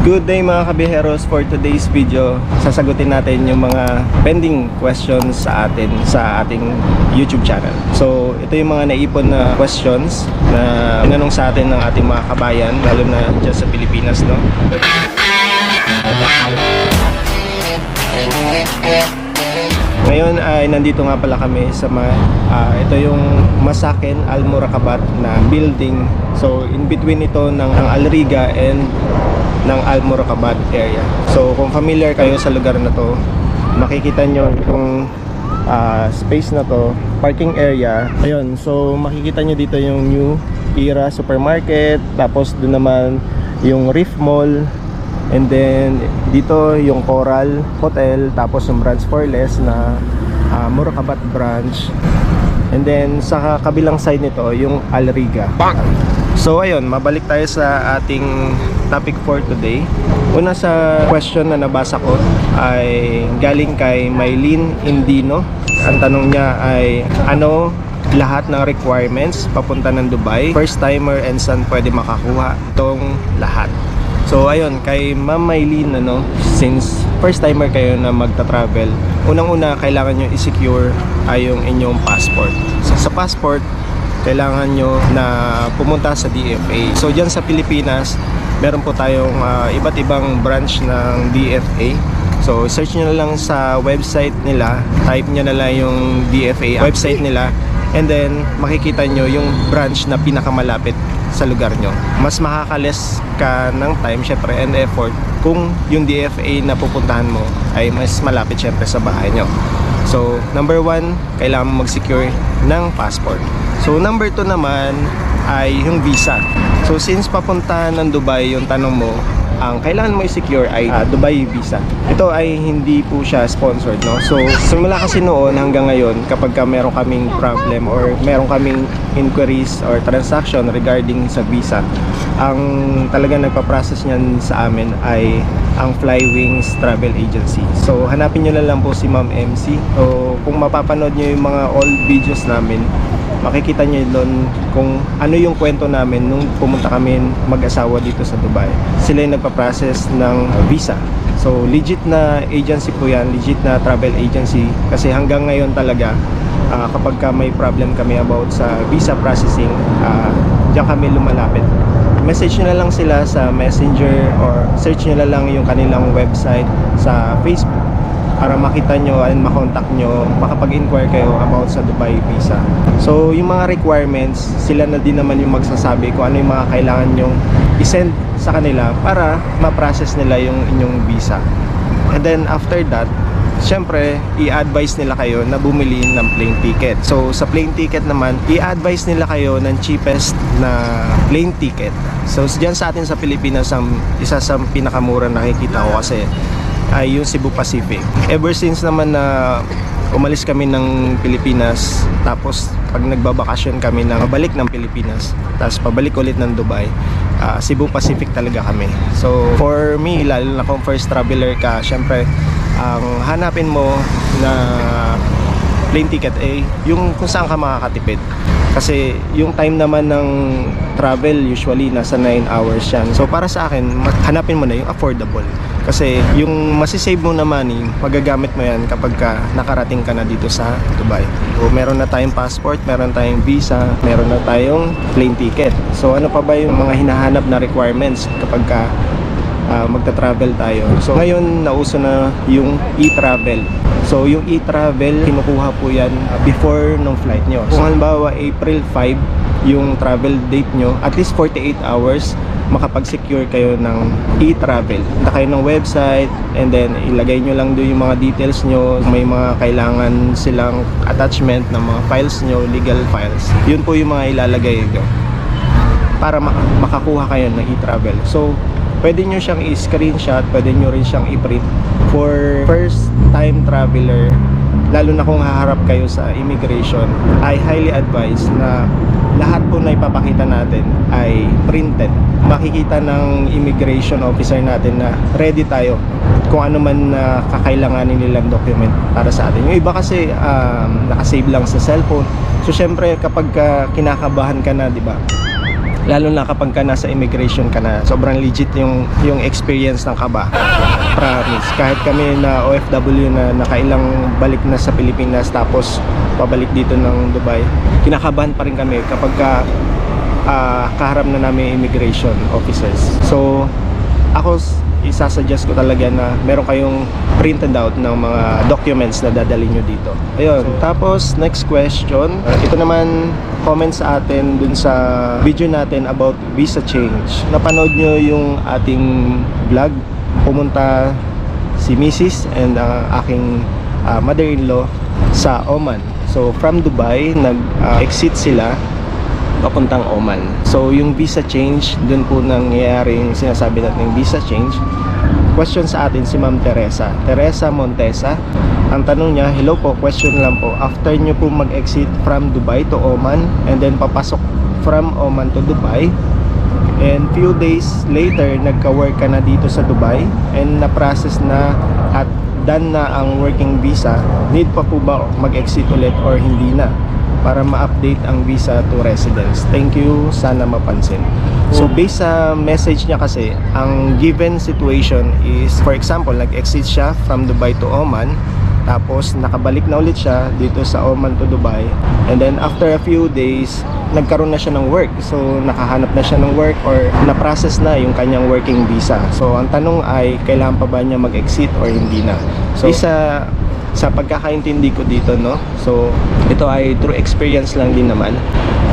Good day mga kabiheros. For today's video, sasagutin natin yung mga pending questions sa ating YouTube channel. So ito yung mga naipon na questions na tinanong sa atin ng ating mga kabayan, lalo na dyan sa Pilipinas, no? Ngayon ay nandito nga pala kami sa ito yung Masaken Al Murakabat na building. So in between ito ng Al Riga and ng Al Murakabat area. So kung familiar kayo sa lugar na to, makikita nyo itong space na to, parking area. Ayun, so makikita nyo dito yung New Era Supermarket, tapos doon naman yung Reef Mall, and then dito yung Coral Hotel, tapos yung Branch for Less na Murakabat branch, and then sa kabilang side nito yung Al Riga. So ayun, mabalik tayo sa ating topic for today. Una sa question na nabasa ko ay galing kay Maylene Indino. Ang tanong niya ay ano lahat ng requirements papunta ng Dubai, first timer and saan pwede makakuha itong lahat. So ayun, kay Ma'am Maylene, since first timer kayo na magta-travel, unang-una kailangan nyo i-secure ay yung inyong passport. So sa passport, kailangan nyo na pumunta sa DFA. So dyan sa Pilipinas, meron po tayong iba't ibang branch ng DFA. So search nyo na lang sa website nila, type nyo na lang yung DFA website nila, and then makikita nyo yung branch na pinakamalapit sa lugar nyo. Mas makakales ka ng time syempre and effort kung yung DFA na pupuntahan mo ay mas malapit syempre sa bahay nyo. So number 1, kailangan mo mag-secure ng passport. So number 2 naman ay yung visa. So since papunta ng Dubai yung tanong mo, ang kailangan mo i-secure ay Dubai visa. Ito ay hindi po siya sponsored, no? So simula kasi noon hanggang ngayon, kapag meron kaming problem or meron kaming inquiries or transaction regarding sa visa, ang talagang nagpa-process niyan sa amin ay ang Flywings Travel Agency. So hanapin nyo na lang po si Ma'am MC. So kung mapapanood nyo yung mga old videos namin, makikita nyo doon kung ano yung kwento namin nung pumunta kami mag-asawa dito sa Dubai. Sila yung nagpa-process ng visa. So legit na agency po yan, legit na travel agency, kasi hanggang ngayon talaga kapag may problem kami about sa visa processing, diyan kami lumalapit. Message nyo na lang sila sa Messenger or search nyo na lang yung kanilang website sa Facebook para makita nyo and makontak nyo, makapag-inquire kayo about sa Dubai visa. So yung mga requirements, sila na din naman yung magsasabi kung ano yung mga kailangan nyo i-send sa kanila para ma-process nila yung inyong visa. And then after that, syempre i-advise nila kayo na bumili ng plane ticket. So sa plane ticket naman, i-advise nila kayo ng cheapest na plane ticket. So dyan sa atin sa Pilipinas, isa sa pinakamura nakikita ko kasi ay yung Cebu Pacific. Ever since naman na umalis kami ng Pilipinas, tapos pag nagbabakasyon kami na pabalik ng Pilipinas, tapos pabalik ulit ng Dubai, Cebu Pacific talaga kami. So for me, lalo na kung first traveler ka, syempre ang hanapin mo na plane ticket ay yung kung saan ka makakatipid. Kasi yung time naman ng travel usually nasa 9 hours yan. So para sa akin, hanapin mo na yung affordable. Kasi yung masisave mo na money, magagamit mo yan kapag nakarating ka na dito sa Dubai. So meron na tayong passport, meron tayong visa, meron na tayong plane ticket. So ano pa ba yung mga hinahanap na requirements kapag magta-travel tayo? So ngayon nauso na yung e-travel. So yung e-travel, kinukuha po yan before ng flight nyo. Kung halimbawa April 5 yung travel date nyo, at least 48 hours makapag-secure kayo ng e-travel. Punta kayo ng website, and then ilagay nyo lang doon yung mga details nyo. May mga kailangan silang attachment ng mga files nyo, legal files. Yun po yung mga ilalagay nyo para makakuha kayo ng e-travel. So pwede nyo siyang i-screenshot, pwede nyo rin siyang i-print. For first time traveler, lalo na kung haharap kayo sa immigration, I highly advise na lahat po na ipapakita natin ay printed. Makikita ng immigration officer natin na ready tayo kung ano man na kakailanganin nilang document para sa atin. Yung iba kasi nakasave lang sa cellphone. So syempre kapag kinakabahan ka na, di ba? Lalo na kapag ka nasa immigration ka na, sobrang legit yung experience ng kaba. Promise. Kahit kami na OFW na nakailang balik na sa Pilipinas tapos pabalik dito ng Dubai, kinakabahan pa rin kami kapag kaharap na namin immigration officers. So ako isasuggest ko talaga na meron kayong printed out ng mga documents na dadalhin nyo dito. Ayun. Tapos next question, ito naman comment sa atin dun sa video natin about visa change. Napanood nyo yung ating vlog, pumunta si Mrs. and aking mother-in-law sa Oman. So from Dubai nag-exit sila papuntang Oman. So yung visa change, dun po nangyayari yung sinasabi natin yung visa change. Question sa atin si Ma'am Teresa Montesa. Ang tanong niya, hello po, question lang po, after nyo po mag-exit from Dubai to Oman and then papasok from Oman to Dubai and few days later nagka-work ka na dito sa Dubai and na-process na at done na ang working visa, need pa po ba mag-exit ulit or hindi na para ma-update ang visa to residence? Thank you, sana mapansin. So based sa message niya kasi, ang given situation is, for example, nag-exit siya from Dubai to Oman, tapos nakabalik na ulit siya dito sa Oman to Dubai, and then after a few days nagkaroon na siya ng work. So nakahanap na siya ng work or na-process na yung kanyang working visa. So ang tanong ay, kailangan pa ba niya mag-exit or hindi na? So isa sa pagkakaintindi ko dito, no, so ito ay true experience lang din naman,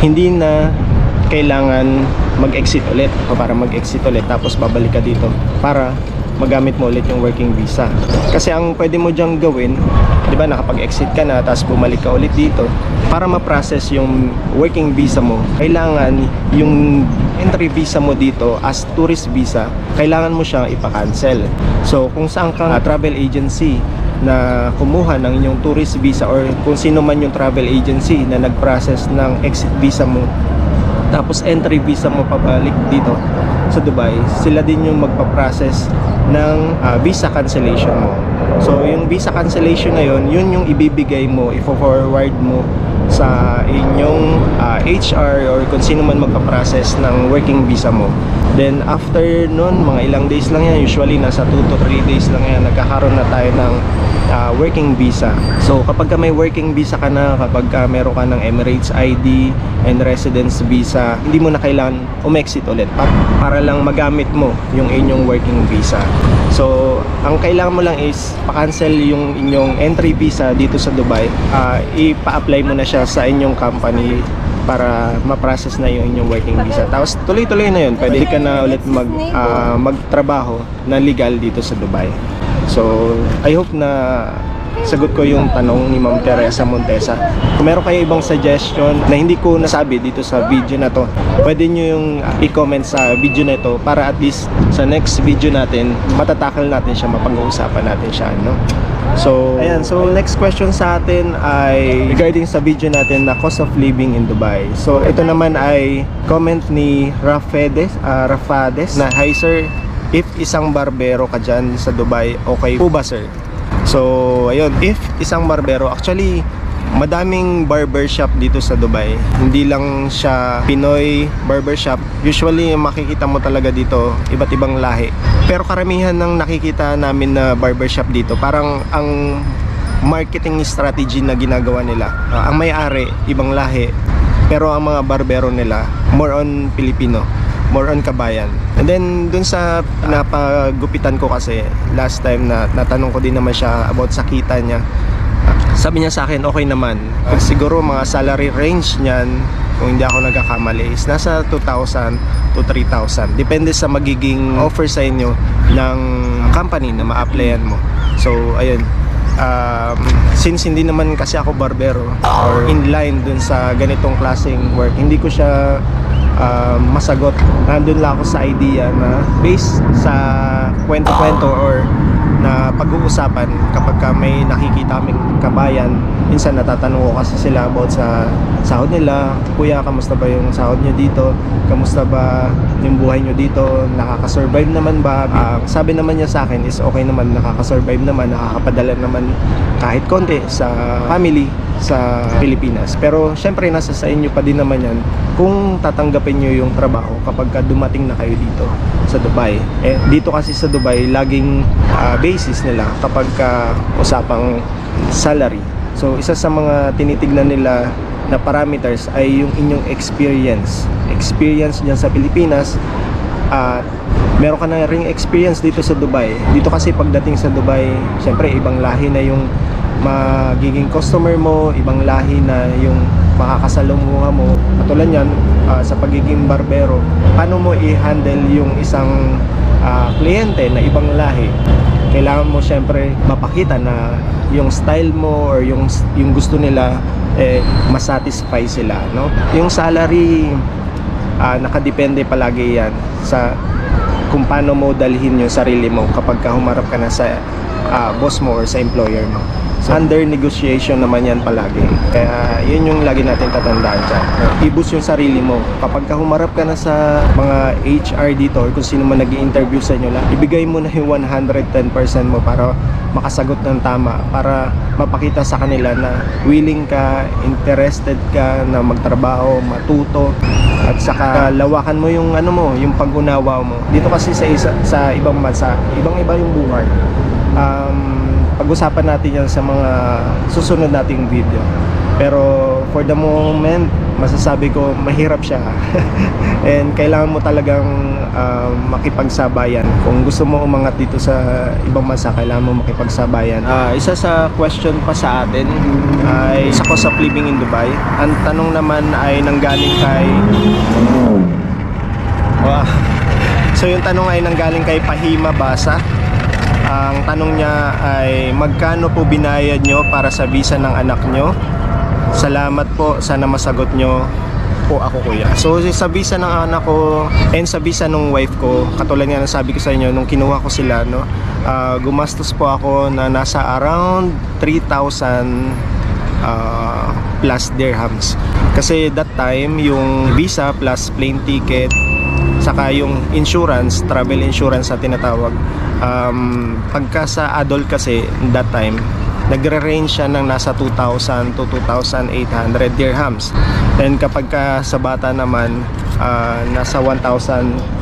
hindi na kailangan mag-exit ulit o para mag-exit ulit tapos babalik ka dito para magamit mo ulit yung working visa. Kasi ang pwede mo diyang gawin, di ba, nakapag-exit ka na tapos bumalik ka ulit dito, para ma-process yung working visa mo, kailangan yung entry visa mo dito as tourist visa, kailangan mo siyang ipa-cancel. So kung saan kang travel agency na kumuha ng inyong tourist visa or kung sino man yung travel agency na nag-process ng exit visa mo tapos entry visa mo pabalik dito sa Dubai, sila din yung magpa-process ng visa cancellation mo. So yung visa cancellation na yun yung ibibigay mo, i-forward mo sa inyong HR or kung sino man magpa-process ng working visa mo. Then after nun, mga ilang days lang yan, usually nasa 2 to 3 days lang yan, nagkakaroon na tayo ng working visa. So kapag may working visa ka na, kapag meron ka ng Emirates ID and residence visa, hindi mo na kailangan umexit ulit para lang magamit mo yung inyong working visa. So ang kailangan mo lang is pa-cancel yung inyong entry visa dito sa Dubai, ipa-apply mo na siya sa inyong company para ma-process na yung inyong working visa. Tapos tuloy-tuloy na yun, pwede ka na ulit magtrabaho na legal dito sa Dubai. So I hope na sagot ko yung tanong ni Ma'am Teresa Montesa. Kung meron kayo ibang suggestion na hindi ko nasabi dito sa video na to, pwede nyo yung i-comment sa video na ito para at least sa next video natin matatakal natin siya, mapag-uusapan natin siya, no? So ayan, so next question sa atin ay regarding sa video natin na cost of living in Dubai. So ito naman ay comment ni Rafades na, hi sir, if isang barbero ka dyan sa Dubai, okay po ba sir? So ayun, if isang barbero, actually madaming barbershop dito sa Dubai, hindi lang siya Pinoy barbershop. Usually makikita mo talaga dito iba't ibang lahi, pero karamihan ng nakikita namin na barbershop dito, parang ang marketing strategy na ginagawa nila, ang may-ari ibang lahi, pero ang mga barbero nila more on Filipino, more on kabayan. And then dun sa napagupitan ko kasi last time na natanong ko din naman siya about sa kita niya, sabi niya sa akin okay naman. Siguro mga salary range niyan, kung hindi ako nagkakamali, is nasa 2,000 to 3,000. Depende sa magiging offer sa inyo ng company na ma-applyan mo. So ayun, since hindi naman kasi ako barbero or in line dun sa ganitong klaseng work, hindi ko siya masagot. Nandun lang ako sa idea na based sa kwento-kwento or na pag-uusapan kapag may nakikita kaming kabayan, minsan natatanong ko kasi sila about sa sahod nila. Kuya, kamusta ba yung sahod nyo dito? Kamusta ba yung buhay nyo dito? Nakakasurvive naman ba? Sabi naman niya sa akin is okay naman, nakakasurvive naman, nakakapadala naman kahit konti sa family sa Pilipinas. Pero syempre nasa sa inyo pa din naman yan kung tatanggapin nyo yung trabaho kapag dumating na kayo dito sa Dubai. Dito kasi sa Dubai, laging basis nila kapag usapang salary. So isa sa mga tinitignan nila na parameters ay yung inyong experience dyan sa Pilipinas, at meron ka na ring experience dito sa Dubai. Dito kasi pagdating sa Dubai, syempre ibang lahi na yung magiging customer mo, ibang lahi na yung makakasalumuha mo. Katulad yan, sa pagiging barbero, paano mo i-handle yung isang kliyente na ibang lahi? Kailangan mo syempre mapakita na yung style mo or yung gusto nila masatisfy sila, no? Yung salary, nakadepende palagi yan sa kung paano mo dalhin yung sarili mo kapag humarap ka na sa boss mo or sa employer mo. So, under negotiation naman yan palagi. Kaya yun yung lagi natin tatandaan dyan. I-boost yung sarili mo. Kapag humarap ka na sa mga HR dito or kung sino man nag-i-interview sa inyo lang, ibigay mo na yung 110% mo para makasagot ng tama, para mapakita sa kanila na willing ka, interested ka na magtrabaho, matuto, at saka lawakan mo yung yung pag-unawa mo. Dito kasi sa ibang bansa, ibang-iba yung buhay. Pag-usapan natin yan sa mga susunod nating video. Pero for the moment, masasabi ko mahirap siya. And kailangan mo talagang makipagsabayan. Kung gusto mo umangat dito sa ibang bansa, kailangan mo makipagsabayan. Isa sa question pa sa atin ay sa cost of living in Dubai. Ang tanong naman ay nanggaling kay So yung tanong ay nanggaling kay Pahima Basa. Ang tanong niya ay magkano po binayad nyo para sa visa ng anak nyo? Salamat po, sana masagot nyo po ako, kuya. So sa visa ng anak ko and sa visa ng wife ko, katulad nga ng sabi ko sa inyo nung kinuha ko sila, no, gumastos po ako na nasa around 3,000 plus dirhams. Kasi that time yung visa plus plane ticket saka yung insurance, travel insurance na tinatawag, pagka sa adult kasi that time nagre-range siya ng nasa 2,000 to 2,800 dirhams. And kapag sa bata naman, nasa 1,000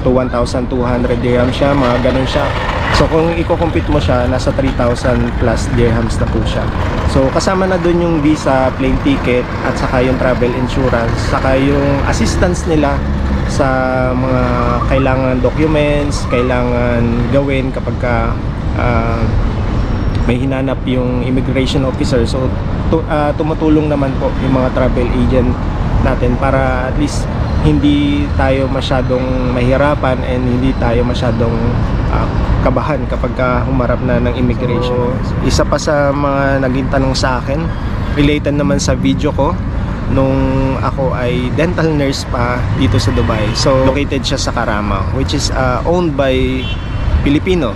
to 1,200 dirhams siya, mga ganun siya. So kung i-compute mo siya, nasa 3,000 plus dirhams na po siya. So kasama na dun yung visa, plane ticket, at saka yung travel insurance, saka yung assistance nila sa mga kailangan documents, kailangan gawin kapag may hinanap yung immigration officer. So tumutulong naman po yung mga travel agent natin para at least hindi tayo masyadong mahirapan and hindi tayo masyadong kabahan kapag humarap na ng immigration. Isa pa sa mga naging tanong sa akin, related naman sa video ko nung ako ay dental nurse pa dito sa Dubai. So located siya sa Karama, which is owned by Filipino.